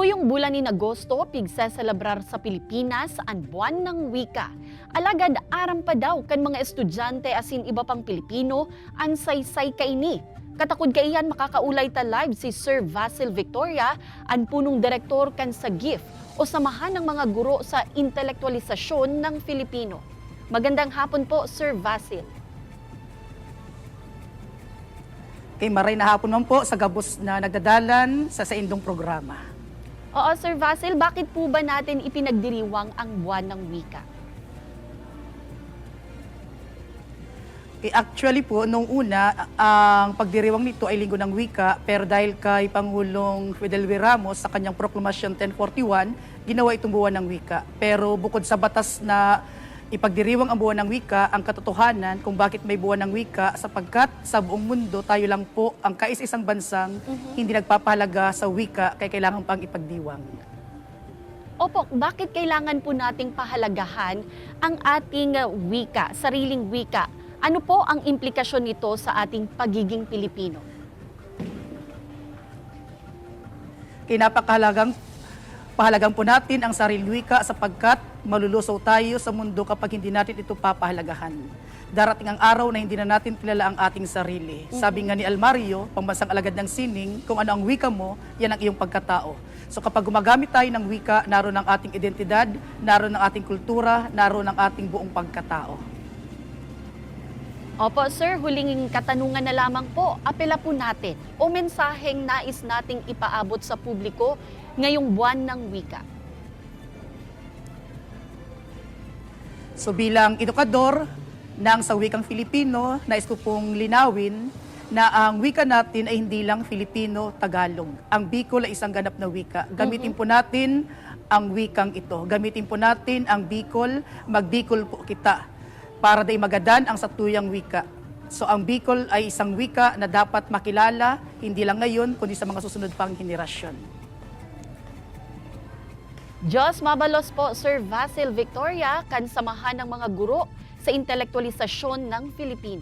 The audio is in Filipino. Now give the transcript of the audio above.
Tuyong bulan ni Agosto, pigseselebrar sa Pilipinas ang buwan ng wika. Alagad aram pa daw kan mga estudyante asin iba pang Pilipino ang saysay kaini. Katakod kaiyan makakaulay ta live si Sir Vasil Victoria, ang punong direktor kan sa GIF o Samahan ng mga Guro sa Intelektualisasyon ng Filipino. Magandang hapon po, Sir Vasil. Maray na hapon naman po sa gabos na nagdadalan sa indong programa. Oo, Sir Vasil, bakit po ba natin ipinagdiriwang ang buwan ng wika? Actually po, nung una, ang pagdiriwang nito ay Linggo ng Wika, pero dahil kay Pangulong Fidel V. Ramos sa kanyang Proclamation 1041, ginawa itong buwan ng wika. Pero bukod sa batas na ipagdiriwang ang buwan ng wika, ang katotohanan kung bakit may buwan ng wika, sapagkat sa buong mundo tayo lang po ang kais-isang bansang hindi nagpapahalaga sa wika, kaya kailangan pang ipagdiwang. Opo, bakit kailangan po nating pahalagahan ang ating wika, sariling wika? Ano po ang implikasyon nito sa ating pagiging Pilipino? Pahalagan po natin ang sariling wika sapagkat malulusaw tayo sa mundo kapag hindi natin ito papahalagahan. Darating ang araw na hindi na natin kilala ang ating sarili. Sabi nga ni Almario, pambansang alagad ng sining, kung ano ang wika mo, yan ang iyong pagkatao. So kapag gumagamit tayo ng wika, naroon ang ating identidad, naroon ang ating kultura, naroon ang ating buong pagkatao. Opo, Sir, huling katanungan na lamang po, apela po natin o mensaheng nais nating ipaabot sa publiko ngayong buwan ng wika. So bilang edukador ng sa wikang Filipino, nais ko pong linawin na ang wika natin ay hindi lang Filipino-Tagalog. Ang Bicol ay isang ganap na wika. Gamitin po natin ang wikang ito. Gamitin po natin ang Bicol, mag-Bicol po kita para day magadan ang satuyang wika. So ang Bicol ay isang wika na dapat makilala, hindi lang ngayon, kundi sa mga susunod pang henerasyon. Diyos mabalos po, Sir Vasil Victoria, kan Samahan ng mga Guro sa Intelektualisasyon ng Filipino.